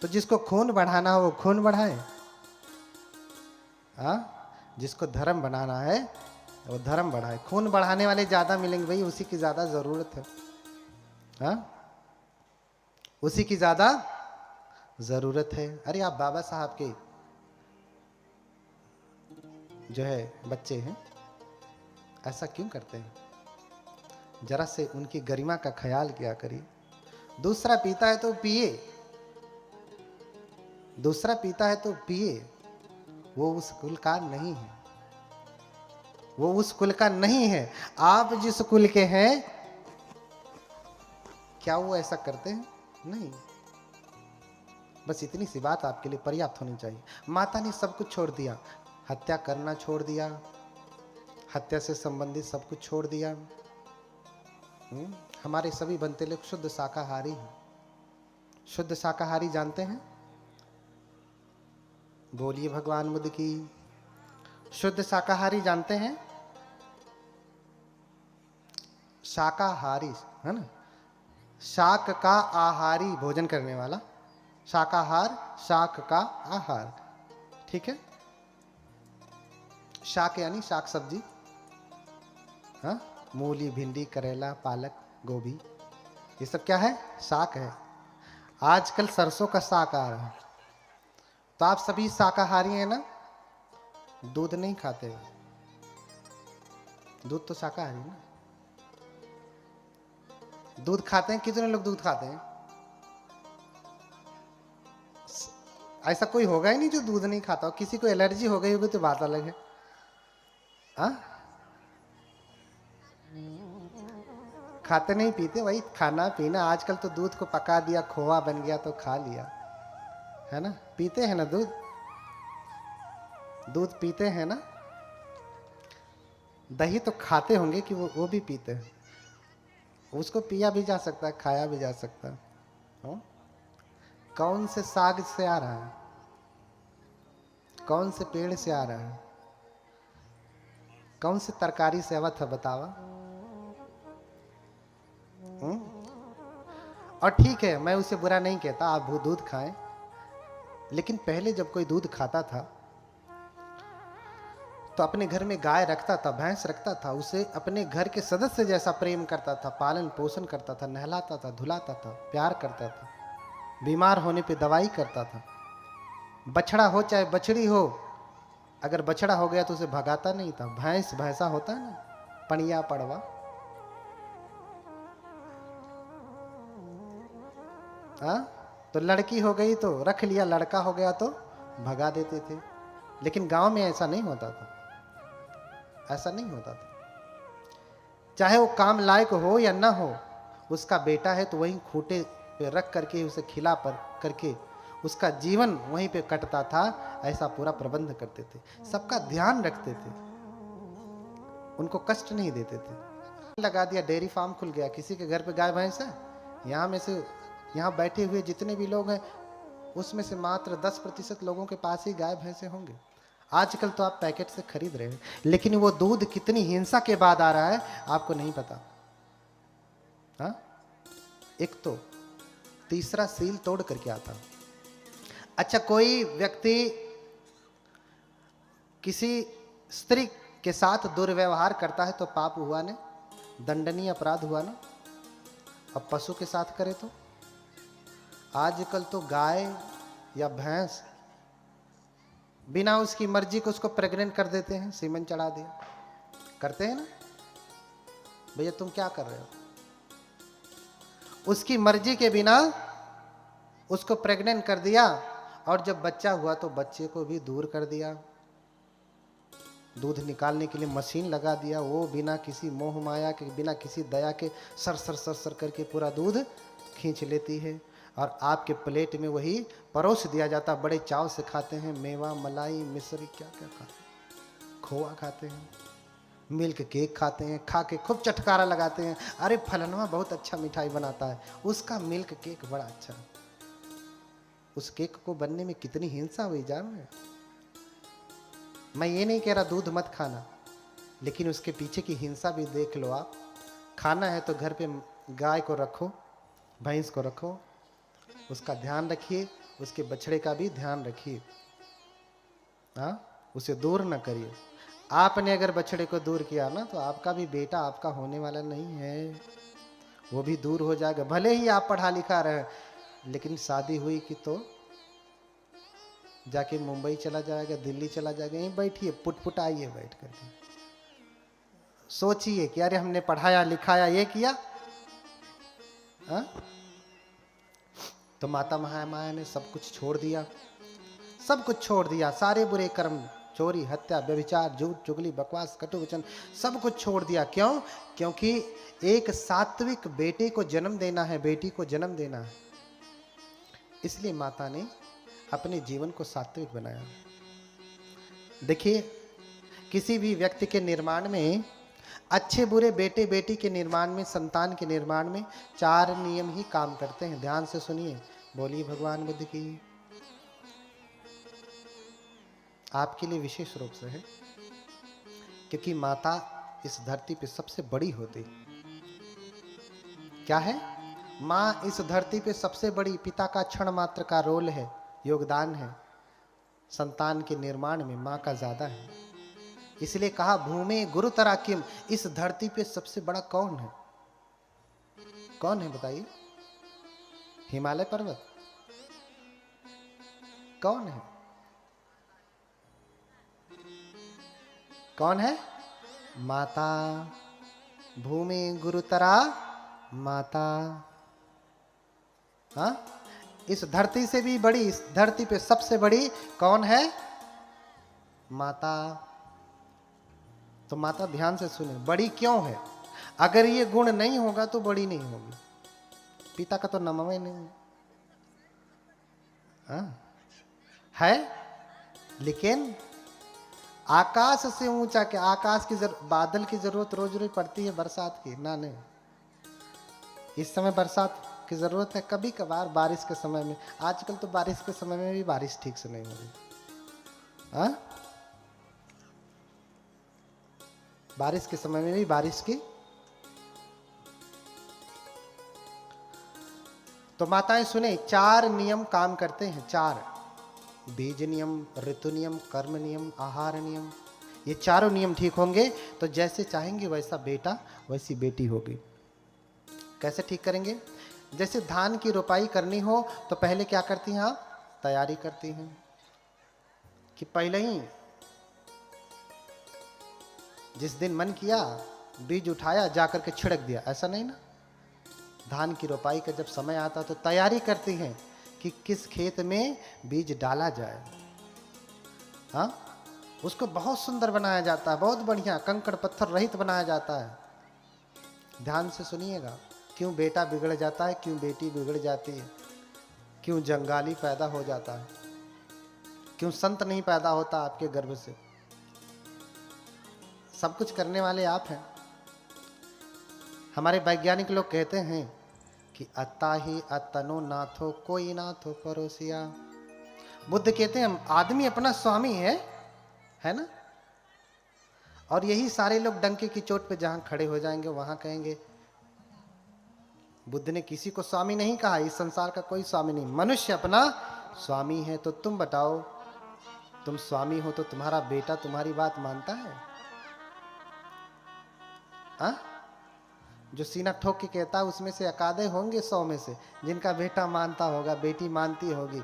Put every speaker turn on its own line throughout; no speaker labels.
तो जिसको खून बढ़ाना हो वो खून बढ़ाए, हाँ, जिसको धर्म बनाना है वो धर्म बढ़ाए। खून बढ़ाने वाले ज्यादा मिलेंगे भाई, उसी की ज्यादा जरूरत है, हाँ, उसी की ज्यादा जरूरत है। अरे आप बाबा साहब के जो है बच्चे हैं, ऐसा क्यों करते हैं? जरा से उनकी गरिमा का ख्याल किया करिए। दूसरा पीता है तो पिए, दूसरा पीता है तो पिए, वो उस कुल का नहीं है, वो उस कुल का नहीं है। आप जिस कुल के हैं, क्या वो ऐसा करते हैं? नहीं। बस इतनी सी बात आपके लिए पर्याप्त होनी चाहिए। माता ने सब कुछ छोड़ दिया, हत्या करना छोड़ दिया, हत्या से संबंधित सब कुछ छोड़ दिया। हमारे सभी बनते लोग शुद्ध शाकाहारी हैं। शुद्ध शाकाहारी जानते हैं? बोलिए भगवान बुद्ध की। शुद्ध शाकाहारी जानते हैं? शाकाहारी है ना, शाक का आहारी, भोजन करने वाला। शाकाहार, शाक का आहार, ठीक है। शाक यानी शाक सब्जी, हाँ, मूली, भिंडी, करेला, पालक, गोभी, ये सब क्या है? शाक है। आजकल सरसों का साग आ रहा है। तो आप सभी शाकाहारी हैं ना? दूध नहीं खाते? दूध तो शाकाहारी ना। दूध खाते हैं? कितने लोग दूध खाते हैं? ऐसा कोई होगा ही नहीं जो दूध नहीं खाता हो। किसी को एलर्जी हो गई होगी तो बात अलग है, हाँ? खाते नहीं पीते, वही खाना पीना। आजकल तो दूध को पका दिया, खोआ बन गया तो खा लिया, है ना? पीते हैं ना दूध? दूध पीते हैं ना? दही तो खाते होंगे कि वो भी पीते हैं। उसको पिया भी जा सकता है, खाया भी जा सकता है, हाँ? कौन से साग से आ रहा है? कौन से पेड़ से आ रहा है? कौन से तरकारी से आवत है बतावा? और ठीक है, मैं उसे बुरा नहीं कहता, आप दूध खाएं, लेकिन पहले जब कोई दूध खाता था तो अपने घर में गाय रखता था, भैंस रखता था, उसे अपने घर के सदस्य जैसा प्रेम करता था, पालन पोषण करता था, नहलाता था, धुलाता था, प्यार करता था, बीमार होने पे दवाई करता था। बछड़ा हो चाहे बछड़ी हो, अगर बछड़ा हो गया तो उसे भगाता नहीं था। भैंस भैंसा होता है ना, पनिया पड़वा, हाँ, तो लड़की हो गई तो रख लिया, लड़का हो गया तो भगा देते थे। लेकिन गांव में ऐसा नहीं होता था, ऐसा नहीं होता था। चाहे वो काम लायक हो या ना हो, उसका बेटा है तो वहीं खूंटे पे रख करके उसे खिला पर करके उसका जीवन वहीं पे कटता था। ऐसा पूरा प्रबंध करते थे, सबका ध्यान रखते थे, उनको कष्ट नहीं देते थे। लगा दिया, डेयरी फार्म खुल गया, किसी के घर पे गाय भैंस है, यहाँ में से यहाँ बैठे हुए जितने भी लोग हैं उसमें से मात्र 10% लोगों के पास ही गाय भैंसे होंगे। आजकल तो आप पैकेट से खरीद रहे हैं, लेकिन वो दूध कितनी हिंसा के बाद आ रहा है आपको नहीं पता, हाँ? एक तो तीसरा सील तोड़ करके आता। अच्छा, कोई व्यक्ति किसी स्त्री के साथ दुर्व्यवहार करता है तो पाप हुआ ना, दंडनीय अपराध हुआ ना। अब पशु के साथ करे तो, आजकल तो गाय या भैंस बिना उसकी मर्जी को उसको प्रेग्नेंट कर देते हैं, सीमन चढ़ा दिया, करते हैं ना। भैया तुम क्या कर रहे हो? उसकी मर्जी के बिना उसको प्रेग्नेंट कर दिया, और जब बच्चा हुआ तो बच्चे को भी दूर कर दिया, दूध निकालने के लिए मशीन लगा दिया, वो बिना किसी मोह माया के, बिना किसी दया के सर सर सर सर करके पूरा दूध खींच लेती है, और आपके प्लेट में वही परोस दिया जाता। बड़े चाव से खाते हैं, मेवा, मलाई, मिश्री, क्या क्या खाते हैं, खोआ खाते हैं, मिल्क केक खाते हैं, खा के खूब चटकारा लगाते हैं, अरे फलनवा बहुत अच्छा मिठाई बनाता है, उसका मिल्क केक बड़ा अच्छा। उस केक को बनने में कितनी हिंसा हुई जान रहे? मैं ये नहीं कह रहा दूध मत खाना, लेकिन उसके पीछे की हिंसा भी देख लो आप। खाना है तो घर पे गाय को रखो, भैंस को रखो, उसका ध्यान रखिए, उसके बछड़े का भी ध्यान रखिए। हाँ, उसे दूर न करिए। आपने अगर बछड़े को दूर किया ना तो आपका भी बेटा आपका होने वाला नहीं है, वो भी दूर हो जाएगा। भले ही आप पढ़ा लिखा रहे, लेकिन शादी हुई कि तो जाके मुंबई चला जाएगा, दिल्ली चला जाएगा। यहीं बैठिए, पुट आइए बैठ करके सोचिए कि अरे हमने पढ़ाया लिखाया ये किया। हा? तो माता महामाया ने सब कुछ छोड़ दिया, सब कुछ छोड़ दिया, सारे बुरे कर्म, चोरी हत्या व्यभिचार झूठ चुगली बकवास कटु वचन, सब कुछ छोड़ दिया। क्यों? क्योंकि एक सात्विक बेटे को जन्म देना है, बेटी को जन्म देना है। इसलिए माता ने अपने जीवन को सात्विक बनाया। देखिए, किसी भी व्यक्ति के निर्माण में, अच्छे बुरे बेटे बेटी के निर्माण में, संतान के निर्माण में 4 नियम ही काम करते हैं। ध्यान से सुनिए, बोलिए भगवान बुद्ध की। आपके लिए विशेष रूप से है, क्योंकि माता इस धरती पे सबसे बड़ी होती। क्या है? माँ इस धरती पे सबसे बड़ी। पिता का क्षण मात्र का रोल है, योगदान है, संतान के निर्माण में माँ का ज्यादा है। इसलिए कहा भूमि गुरुतरा किम, इस धरती पे सबसे बड़ा कौन है? कौन है बताइए? हिमालय पर्वत? कौन है? कौन है? माता। भूमि गुरुतरा माता। हाँ, इस धरती से भी बड़ी, इस धरती पे सबसे बड़ी कौन है? माता। तो माता ध्यान से सुने, बड़ी क्यों है? अगर ये गुण नहीं होगा तो बड़ी नहीं होगी। पिता का तो नाम ही नहीं है, लेकिन आकाश से ऊंचा के, आकाश की बादल की जरूरत रोज रोज पड़ती है, बरसात की ना नहीं। इस समय बरसात की जरूरत है, कभी कभार बारिश के समय में। आजकल तो बारिश के समय में भी बारिश ठीक से नहीं हो रही। हाँ, बारिश के समय में भी बारिश की। तो माताएं सुने, 4 नियम काम करते हैं। 4 बीज नियम, ऋतु नियम, कर्म नियम, आहार नियम। ये चारों नियम ठीक होंगे तो जैसे चाहेंगे वैसा बेटा वैसी बेटी होगी। कैसे ठीक करेंगे? जैसे धान की रोपाई करनी हो तो पहले क्या करती हैं आप? तैयारी करती हैं कि पहले ही जिस दिन मन किया बीज उठाया जाकर के छिड़क दिया, ऐसा नहीं ना। धान की रोपाई का जब समय आता तो तैयारी करती हैं कि किस खेत में बीज डाला जाए। हाँ, उसको बहुत सुंदर बनाया जाता है, बहुत बढ़िया कंकड़ पत्थर रहित बनाया जाता है। ध्यान से सुनिएगा, क्यों बेटा बिगड़ जाता है, क्यों बेटी बिगड़ जाती है, क्यों जंगाली पैदा हो जाता है, क्यों संत नहीं पैदा होता आपके गर्भ से। सब कुछ करने वाले आप हैं। हमारे वैज्ञानिक लोग कहते हैं कि अत्ता ही अतनो नाथो कोई नाथो परोसिया। बुद्ध कहते हैं आदमी अपना स्वामी है ना। और यही सारे लोग डंके की चोट पे जहां खड़े हो जाएंगे वहां कहेंगे बुद्ध ने किसी को स्वामी नहीं कहा, इस संसार का कोई स्वामी नहीं, मनुष्य अपना स्वामी है। तो तुम बताओ, तुम स्वामी हो तो तुम्हारा बेटा तुम्हारी बात मानता है? हाँ, जो सीना ठोक के कहता है उसमें से अकादे होंगे 100 में से जिनका बेटा मानता होगा, बेटी मानती होगी,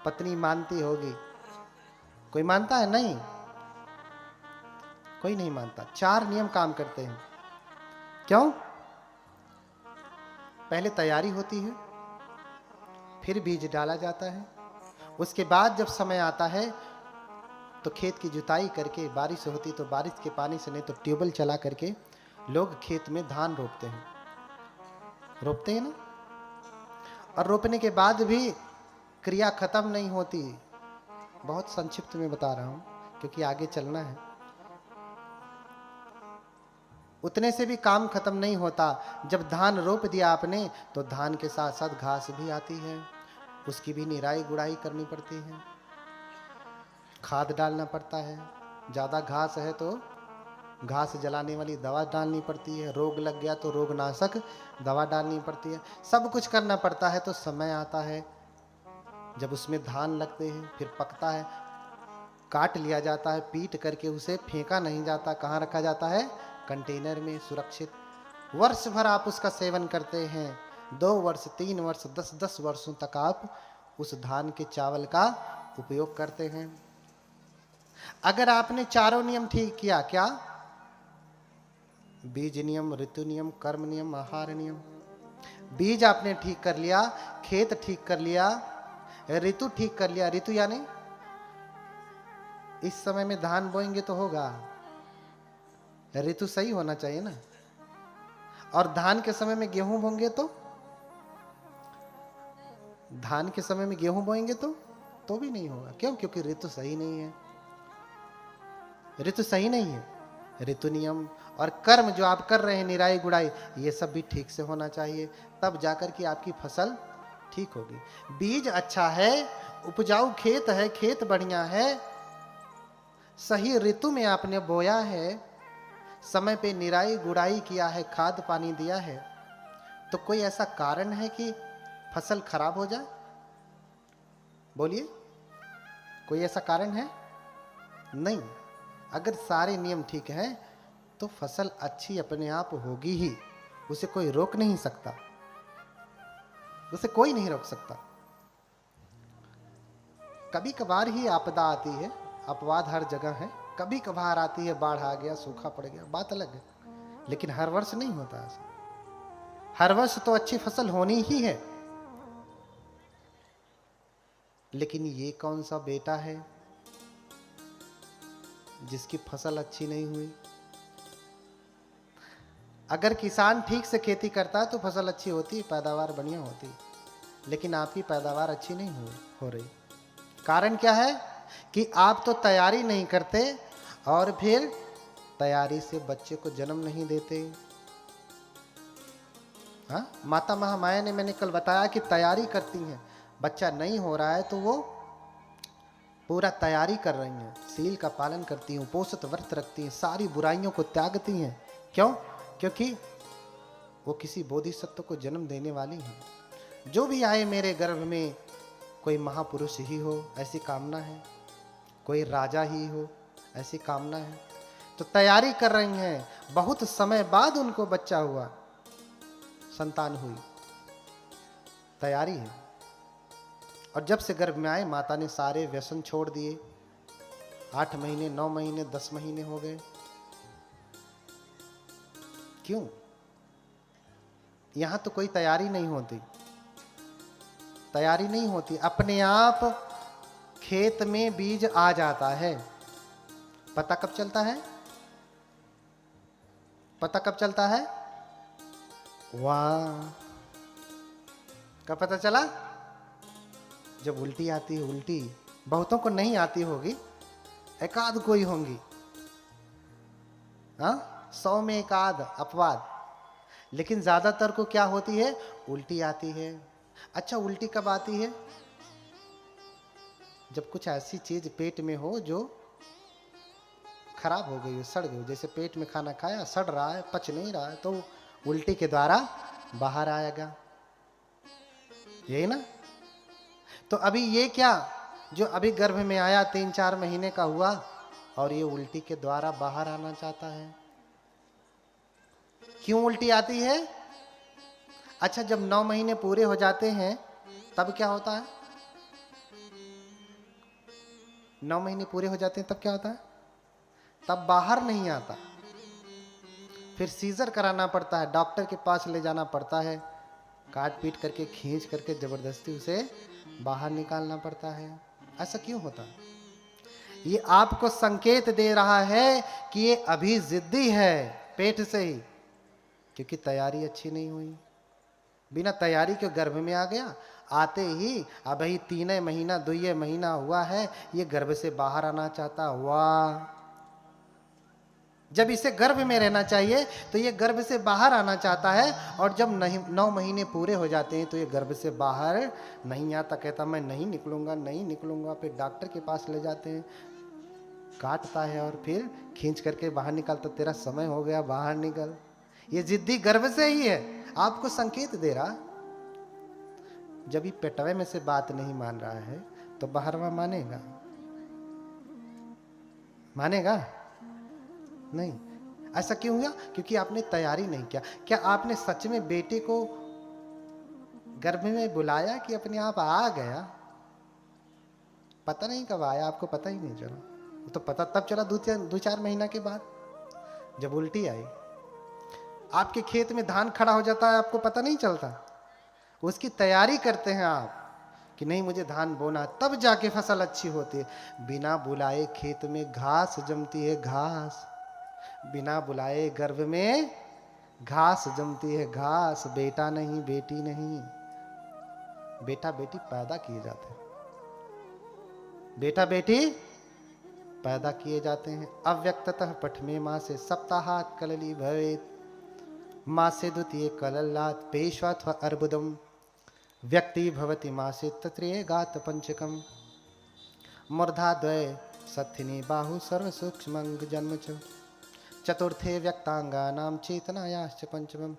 पत्नी मानती होगी। कोई मानता है? नहीं, कोई नहीं मानता। 4 नियम काम करते हैं। क्यों? पहले तैयारी होती है, फिर बीज डाला जाता है, उसके बाद जब समय आता है तो खेत की जुताई करके, बारिश होती तो बारिश के पानी से, नहीं तो ट्यूबवेल चला करके लोग खेत में धान रोपते हैं ना। और रोपने के बाद भी क्रिया खत्म नहीं होती। बहुत संक्षिप्त में बता रहा हूं क्योंकि आगे चलना है। उतने से भी काम खत्म नहीं होता। जब धान रोप दिया आपने तो धान के साथ साथ घास भी आती है, उसकी भी निराई गुड़ाई करनी पड़ती है, खाद डालना पड़ता है। ज़्यादा घास है तो घास जलाने वाली दवा डालनी पड़ती है, रोग लग गया तो रोगनाशक दवा डालनी पड़ती है। सब कुछ करना पड़ता है। तो समय आता है जब उसमें धान लगते हैं, फिर पकता है, काट लिया जाता है, पीट करके उसे फेंका नहीं जाता, कहाँ रखा जाता है? कंटेनर में सुरक्षित। वर्ष भर आप उसका सेवन करते हैं, 2 वर्ष 3 वर्ष 10 वर्षों तक आप उस धान के चावल का उपयोग करते हैं। अगर आपने चारों नियम ठीक किया, क्या? बीज नियम, ऋतु नियम, कर्म नियम, आहार नियम। बीज आपने ठीक कर लिया, खेत ठीक कर लिया, ऋतु ठीक कर लिया। ऋतु यानी इस समय में धान बोएंगे तो होगा, ऋतु सही होना चाहिए ना। और धान के समय में गेहूं बोएंगे तो, धान के समय में गेहूं बोएंगे तो भी नहीं होगा। क्यों? क्योंकि ऋतु सही नहीं है, ऋतु सही नहीं है। ऋतु नियम और कर्म जो आप कर रहे हैं, निराई गुड़ाई, ये सब भी ठीक से होना चाहिए, तब जाकर के आपकी फसल ठीक होगी। बीज अच्छा है, उपजाऊ खेत है, खेत बढ़िया है, सही ऋतु में आपने बोया है, समय पे निराई गुड़ाई किया है, खाद पानी दिया है, तो कोई ऐसा कारण है कि फसल खराब हो जाए? बोलिए, कोई ऐसा कारण है? नहीं। अगर सारे नियम ठीक हैं तो फसल अच्छी अपने आप होगी ही, उसे कोई रोक नहीं सकता, उसे कोई नहीं रोक सकता। कभी कभार ही आपदा आती है, अपवाद हर जगह है, कभी कभार आती है, बाढ़ आ गया, सूखा पड़ गया, बात अलग है, लेकिन हर वर्ष नहीं होता ऐसा। हर वर्ष तो अच्छी फसल होनी ही है। लेकिन ये कौन सा बेटा है जिसकी फसल अच्छी नहीं हुई? अगर किसान ठीक से खेती करता है तो फसल अच्छी होती, पैदावार बढ़िया होती, लेकिन आपकी पैदावार अच्छी नहीं हो रही। कारण क्या है? कि आप तो तैयारी नहीं करते और फिर तैयारी से बच्चे को जन्म नहीं देते। हाँ, माता महामाया ने, मैंने कल बताया कि तैयारी करती हैं, बच्चा नहीं हो रहा है तो वो पूरा तैयारी कर रही हैं, सील का पालन करती हैं, उपोषित व्रत रखती हैं, सारी बुराइयों को त्यागती हैं। क्यों? क्योंकि वो किसी बोधिसत्व को जन्म देने वाली हैं। जो भी आए मेरे गर्भ में कोई महापुरुष ही हो, ऐसी कामना है, कोई राजा ही हो, ऐसी कामना है। तो तैयारी कर रही हैं, बहुत समय बाद उनको बच्चा हुआ, संतान हुई, तैयारी है। और जब से गर्भ में आए, माता ने सारे व्यसन छोड़ दिए। 8 महीने, 9 महीने, 10 महीने हो गए। क्यों? यहां तो कोई तैयारी नहीं होती, तैयारी नहीं होती, अपने आप खेत में बीज आ जाता है। पता कब चलता है? पता कब चलता है? वाह, कब पता चला? जब उल्टी आती है। उल्टी बहुतों को नहीं आती होगी, एकाध कोई होंगी, हाँ, 100 में एकाध अपवाद, लेकिन ज्यादातर को क्या होती है? उल्टी आती है। अच्छा, उल्टी कब आती है? जब कुछ ऐसी चीज पेट में हो जो खराब हो गई हो, सड़ गई हो। जैसे पेट में खाना खाया, सड़ रहा है, पच नहीं रहा है, तो उल्टी के द्वारा बाहर आएगा, यही ना? तो अभी ये क्या, जो अभी गर्भ में आया, 3-4 महीने का हुआ, और ये उल्टी के द्वारा बाहर आना चाहता है। क्यों उल्टी आती है? अच्छा, जब 9 महीने पूरे हो जाते हैं तब क्या होता है? 9 महीने पूरे हो जाते हैं तब क्या होता है? तब बाहर नहीं आता, फिर सीजर कराना पड़ता है, डॉक्टर के पास ले जाना पड़ता है, काट पीट करके, खींच करके जबरदस्ती उसे बाहर निकालना पड़ता है। ऐसा क्यों होता है? ये आपको संकेत दे रहा है कि ये अभी जिद्दी है, पेट से ही, क्योंकि तैयारी अच्छी नहीं हुई। बिना तैयारी के गर्भ में आ गया, आते ही अभी 3 महीना 2 महीना हुआ है, ये गर्भ से बाहर आना चाहता। वाह, जब इसे गर्भ में रहना चाहिए तो ये गर्भ से बाहर आना चाहता है, और जब 9 महीने पूरे हो जाते हैं तो ये गर्भ से बाहर नहीं आता, कहता मैं नहीं निकलूंगा, नहीं निकलूंगा। फिर डॉक्टर के पास ले जाते हैं, काटता है और फिर खींच करके बाहर निकालता, तेरा समय हो गया, बाहर निकल। ये जिद्दी गर्भ से ही है, आपको संकेत दे रहा। जब ये पेटवे में से बात नहीं मान रहा है तो बाहरवा मानेगा? मानेगा नहीं। ऐसा क्यों हुआ? क्योंकि आपने तैयारी नहीं किया। क्या आपने सच में बेटे को गर्भ में बुलाया कि अपने आप आ गया? पता नहीं कब आया, आपको पता ही नहीं चला। वो तो पता तब चला दो चार महीना के बाद, जब उल्टी आई। आपके खेत में धान खड़ा हो जाता है, आपको पता नहीं चलता। उसकी तैयारी करते हैं आप कि नहीं मुझे धान बोना, तब जाके फसल अच्छी होती है। बिना बुलाए खेत में घास जमती है, घास। बिना बुलाए गर्भ में घास जमती है, घास। बेटा नहीं, बेटी नहीं। बेटा बेटी पैदा किए जाते हैं, बेटा बेटी पैदा किए जाते हैं। अव्यक्ततः पठमे माँ से सप्ताहात कलली भवेत, माँ से द्वितीय कलल्लात पेशवाथ अर्बुदम व्यक्ति भवति माँ से तत्रेय गात पंचकम मूर्धा द्वय सत्थिनी बाहु सर्व सूक्ष्म जन्म च चतुर्थे व्यक्तांगा नाम चेतनायाश्च पंचमम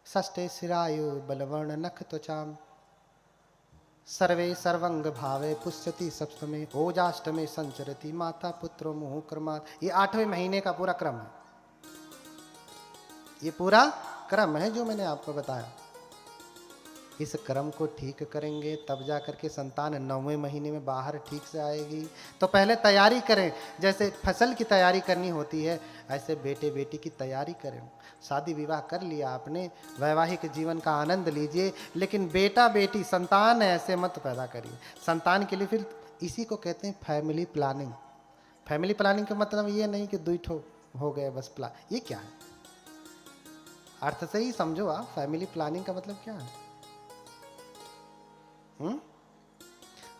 षष्ठे शिरायु बलवर्ण नख त्वचाम सर्वे सर्वंग भावे पुष्यति सप्तमे ओजाष्टमे संचरति माता पुत्रो मुहु क्रमात्। ये 8वें महीने का पूरा क्रम है। ये पूरा क्रम है जो मैंने आपको बताया। इस क्रम को ठीक करेंगे तब जा करके संतान 9वें महीने में बाहर ठीक से आएगी। तो पहले तैयारी करें, जैसे फसल की तैयारी करनी होती है ऐसे बेटे बेटी की तैयारी करें। शादी विवाह कर लिया आपने, वैवाहिक जीवन का आनंद लीजिए, लेकिन बेटा बेटी संतान ऐसे मत पैदा करिए। संतान के लिए फिर इसी को कहते हैं फैमिली प्लानिंग। फैमिली प्लानिंग का मतलब ये नहीं कि 2 ठो हो गए बस प्लान। ये क्या है? अर्थ से ही समझो आप, फैमिली प्लानिंग का मतलब क्या है।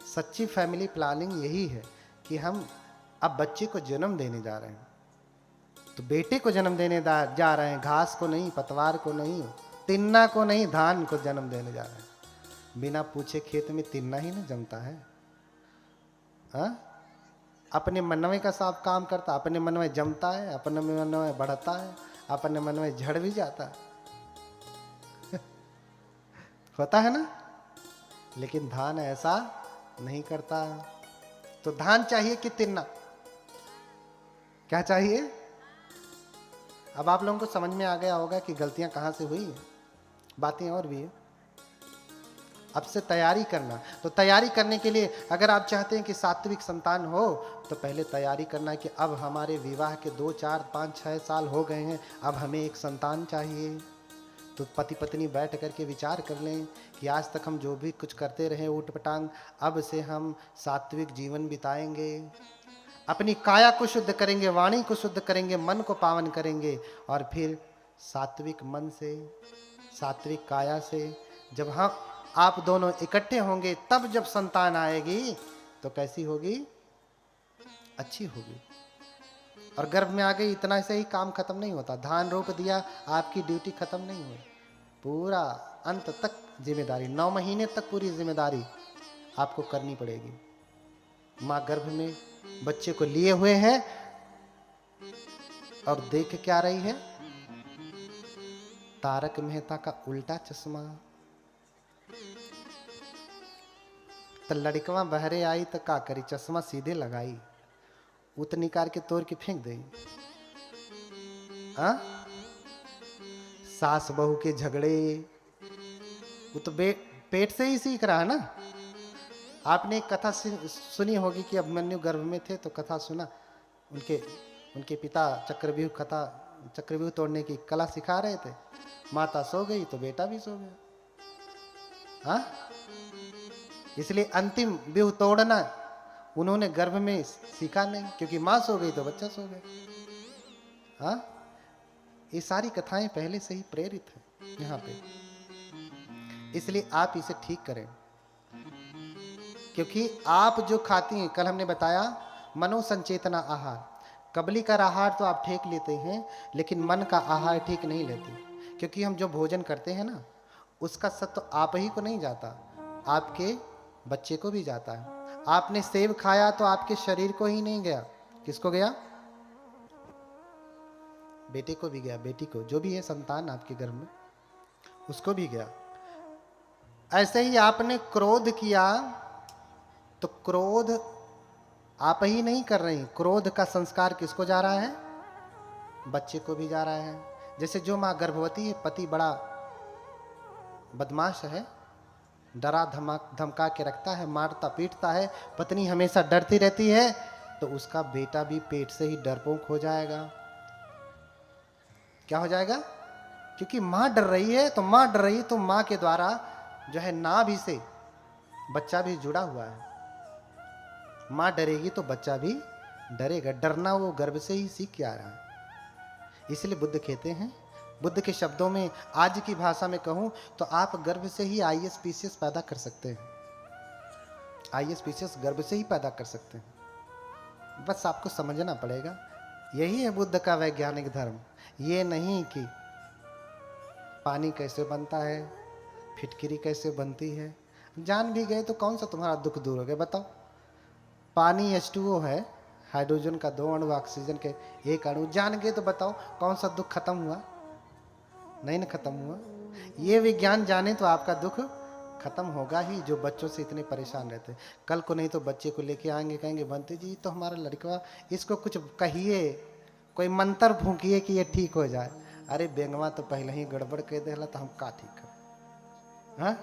सच्ची फैमिली प्लानिंग यही है कि हम अब बच्चे को जन्म देने जा रहे हैं, तो बेटे को जन्म देने जा रहे हैं, घास को नहीं, पतवार को नहीं, तिन्ना को नहीं, धान को जन्म देने जा रहे हैं। बिना पूछे खेत में तिन्ना ही नहीं जमता है। अपने मन में का सब काम करता, अपने मन में जमता है, अपने मन में बढ़ता है, अपने मन में झड़ भी जाता है होता है ना। लेकिन धान ऐसा नहीं करता। तो धान चाहिए कि तिन्ना? क्या चाहिए? अब आप लोगों को समझ में आ गया होगा कि गलतियां कहां से हुई हैं। बातें और भी है। अब से तैयारी करना। तो तैयारी करने के लिए अगर आप चाहते हैं कि सात्विक संतान हो, तो पहले तैयारी करना है कि अब हमारे विवाह के 2, 4, 5, 6 साल हो गए हैं, अब हमें एक संतान चाहिए। तो पति पत्नी बैठ करके विचार कर लें कि आज तक हम जो भी कुछ करते रहे ऊट पटांग, अब से हम सात्विक जीवन बिताएंगे। अपनी काया को शुद्ध करेंगे, वाणी को शुद्ध करेंगे, मन को पावन करेंगे, और फिर सात्विक मन से, सात्विक काया से जब हम आप दोनों इकट्ठे होंगे, तब जब संतान आएगी तो कैसी होगी? अच्छी होगी। और गर्भ में आ गई, इतना से ही काम खत्म नहीं होता। धान रोप दिया, आपकी ड्यूटी खत्म नहीं हुई, पूरा अंत तक जिम्मेदारी, 9 महीने तक पूरी जिम्मेदारी आपको करनी पड़ेगी। माँ गर्भ में बच्चे को लिए हुए है और देख क्या रही है? तारक मेहता का उल्टा चश्मा। तो लड़कवा बहरे आई तो का करी? चश्मा सीधे लगाई, उत निकाल के तोड़ के फेंक दे। सास बहू के झगड़े, वो तो पेट से ही सीख रहा है ना। आपने एक कथा सुनी होगी कि अभिमन्यु गर्भ में थे तो कथा सुना, उनके पिता चक्रव्यूह तोड़ने की कला सिखा रहे थे। माता सो गई तो बेटा भी सो गया। इसलिए अंतिम व्यूह तोड़ना उन्होंने गर्भ में सीखा नहीं, क्योंकि मां सो गई तो बच्चा सो गया। ये सारी कथाएं पहले से ही प्रेरित है यहाँ पे। इसलिए आप इसे ठीक करें, क्योंकि आप जो खाती हैं, कल हमने बताया मनोसंचेतना आहार, कबलीकर आहार तो आप ठीक लेते हैं, लेकिन मन का आहार ठीक नहीं लेते। क्योंकि हम जो भोजन करते हैं ना, उसका सत्व आप ही को नहीं जाता, आपके बच्चे को भी जाता है। आपने सेब खाया तो आपके शरीर को ही नहीं गया, किसको गया? बेटे को भी गया, बेटी को, जो भी है संतान आपके घर में, उसको भी गया। ऐसे ही आपने क्रोध किया तो क्रोध आप ही नहीं कर रहे हैं, क्रोध का संस्कार किसको जा रहा है? बच्चे को भी जा रहा है। जैसे जो माँ गर्भवती है, पति बड़ा बदमाश है, डरा धमका के रखता है, मारता पीटता है, पत्नी हमेशा डरती रहती है, तो उसका बेटा भी पेट से ही डरपोक हो जाएगा। क्या हो जाएगा? क्योंकि माँ डर रही है, तो माँ डर रही है तो माँ के द्वारा जो है नाभि से बच्चा भी जुड़ा हुआ है। माँ डरेगी तो बच्चा भी डरेगा। डरना वो गर्भ से ही सीख के आ रहा है। इसलिए बुद्ध कहते हैं, बुद्ध के शब्दों में आज की भाषा में कहूं तो आप गर्भ से ही आईएएस पीसीएस पैदा कर सकते हैं। आईएएस पीसीएस गर्भ से ही पैदा कर सकते हैं, बस आपको समझना पड़ेगा। यही है बुद्ध का वैज्ञानिक धर्म। ये नहीं कि पानी कैसे बनता है, फिटकिरी कैसे बनती है। जान भी गए तो कौन सा तुम्हारा दुख दूर हो गया? बताओ। पानी H2O है, हाइड्रोजन का 2 अणु, ऑक्सीजन के 1 अणु। जान गए तो बताओ कौन सा दुख खत्म हुआ? नहीं ना खत्म हुआ। ये विज्ञान जाने तो आपका दुख खत्म होगा ही, जो बच्चों से इतने परेशान रहते। कल को नहीं तो बच्चे को लेके आएंगे, कहेंगे बनते जी तो हमारा लड़का, इसको कुछ कहिए, कोई मंत्र फूंकिए कि ये ठीक हो जाए। अरे बेंगवा तो पहले ही गड़बड़ कह देला तो हम का ठीक कर? हाँ,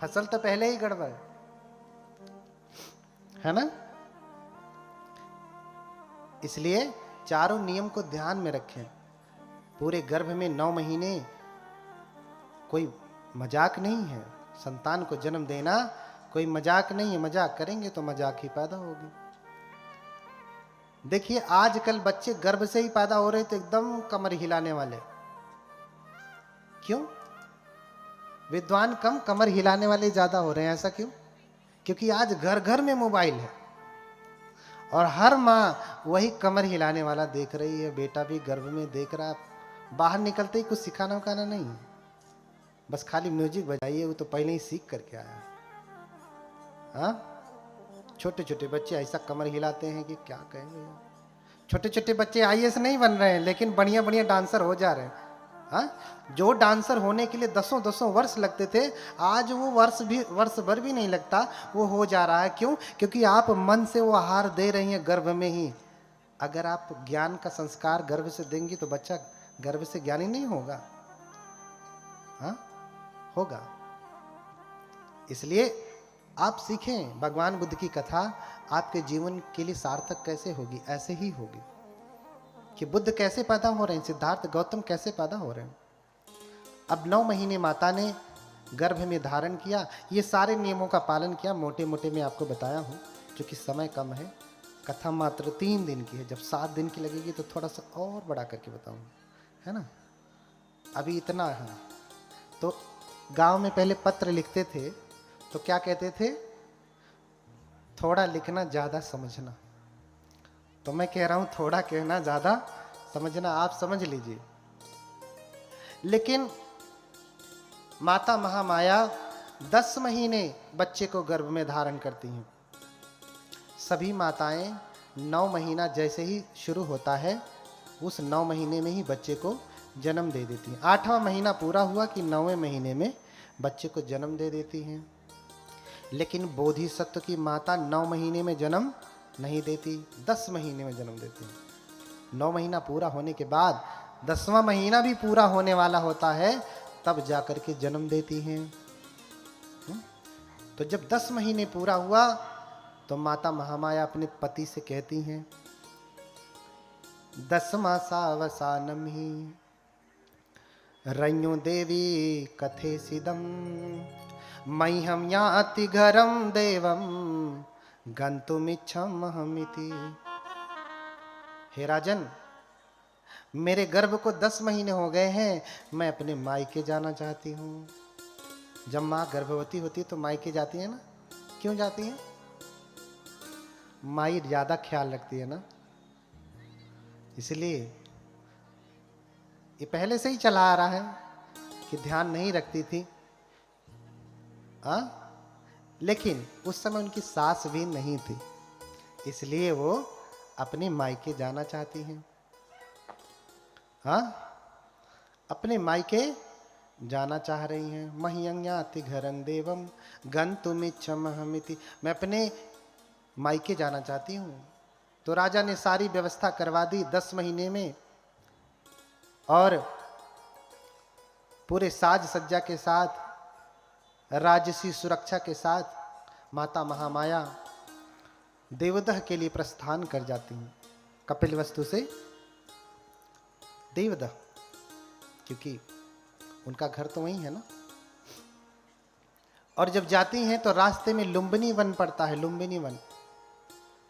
फसल तो पहले ही गड़बड़ है ना। इसलिए चारों नियम को ध्यान में रखें। पूरे गर्भ में 9 महीने कोई मजाक नहीं है। संतान को जन्म देना कोई मजाक नहीं है। मजाक करेंगे तो मजाक ही पैदा होगी। देखिए आजकल बच्चे गर्भ से ही पैदा हो रहे तो एकदम कमर हिलाने वाले। क्यों? विद्वान कम, कमर हिलाने वाले ज्यादा हो रहे हैं। ऐसा क्यों? क्योंकि आज घर घर में मोबाइल है और हर माँ वही कमर हिलाने वाला देख रही है। बेटा भी गर्भ में देख रहा है। बाहर निकलते ही कुछ सिखाना उखाना नहीं है, बस खाली म्यूजिक बजाइए, वो तो पहले ही सीख करके आया। हाँ, छोटे छोटे बच्चे ऐसा कमर हिलाते हैं कि क्या कहेंगे। छोटे छोटे बच्चे आईएएस नहीं बन रहे हैं, लेकिन बढ़िया बढ़िया डांसर हो जा रहे हैं। हाँ, जो डांसर होने के लिए 10 वर्ष लगते थे, आज वो वर्ष भर भी नहीं लगता, वो हो जा रहा है। क्यों? क्योंकि आप मन से वो आहार दे रही हैं गर्भ में ही। अगर आप ज्ञान का संस्कार गर्भ से देंगी तो बच्चा गर्भ से ज्ञानी नहीं होगा। हाँ, होगा। इसलिए आप सीखें भगवान बुद्ध की कथा, आपके जीवन के लिए सार्थक कैसे होगी? ऐसे ही होगी कि बुद्ध कैसे पैदा हो रहे हैं, सिद्धार्थ गौतम कैसे पैदा हो रहे हैं। अब 9 महीने माता ने गर्भ में धारण किया। ये सारे नियमों का पालन किया। मोटे मोटे मैं आपको बताया हूँ, क्योंकि समय कम है। कथा मात्र 3 दिन की है। जब 7 दिन की लगेगी तो थोड़ा सा और बड़ा करके बताऊँगा, है ना। अभी इतना है। तो गांव में पहले पत्र लिखते थे तो क्या कहते थे? थोड़ा लिखना ज्यादा समझना। तो मैं कह रहा हूं थोड़ा कहना ज्यादा समझना। आप समझ लीजिए। लेकिन माता महामाया 10 महीने बच्चे को गर्भ में धारण करती हैं। सभी माताएं 9 महीना जैसे ही शुरू होता है, उस 9 महीने में ही बच्चे को जन्म दे देती हैं। 8वां महीना पूरा हुआ कि 9वें महीने में बच्चे को जन्म दे देती हैं। लेकिन बोधिसत्व की माता 9 महीने में जन्म नहीं देती, 10 महीने में जन्म देती है। 9 महीना पूरा होने के बाद 10वां महीना भी पूरा होने वाला होता है, तब जाकर के जन्म देती हैं। तो जब 10 महीने पूरा हुआ तो माता महामाया अपने पति से कहती हैं, 10वां सावसानम ही रण्यो देवी कथे सिदम मह्यम याति घरम देवम गंतुमिच्छम हमिति। हे राजन, मेरे गर्भ को 10 महीने हो गए हैं, मैं अपने मायके जाना चाहती हूँ। जब माँ गर्भवती होती है तो मायके जाती है ना। क्यों जाती है? माई ज्यादा ख्याल रखती है ना, इसलिए। ये पहले से ही चला आ रहा है कि ध्यान नहीं रखती थी। लेकिन उस समय उनकी सास भी नहीं थी, इसलिए वो अपने मायके जाना चाहती हैं। अपने मायके जाना चाह रही हैं। मह्यंयाति घरं देवम गंतुमिच्छमहमिति, मैं अपने मायके जाना चाहती हूँ। तो राजा ने सारी व्यवस्था करवा दी 10 महीने में, और पूरे साज सज्जा के साथ, राजसी सुरक्षा के साथ माता महामाया देवदह के लिए प्रस्थान कर जाती हैं, कपिलवस्तु से देवदह, क्योंकि उनका घर तो वहीं है ना। और जब जाती हैं तो रास्ते में लुम्बिनी वन पड़ता है, लुम्बिनी वन,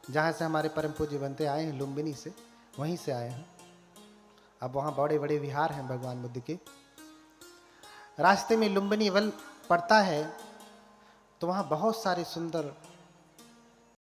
जहाँ से हमारे परम पूज्य बनते आए हैं, लुम्बिनी से, वहीं से आए हैं। अब वहाँ बड़े बड़े विहार हैं भगवान बुद्ध के। रास्ते में लुम्बिनी वन पड़ता है तो वहाँ बहुत सारे सुंदर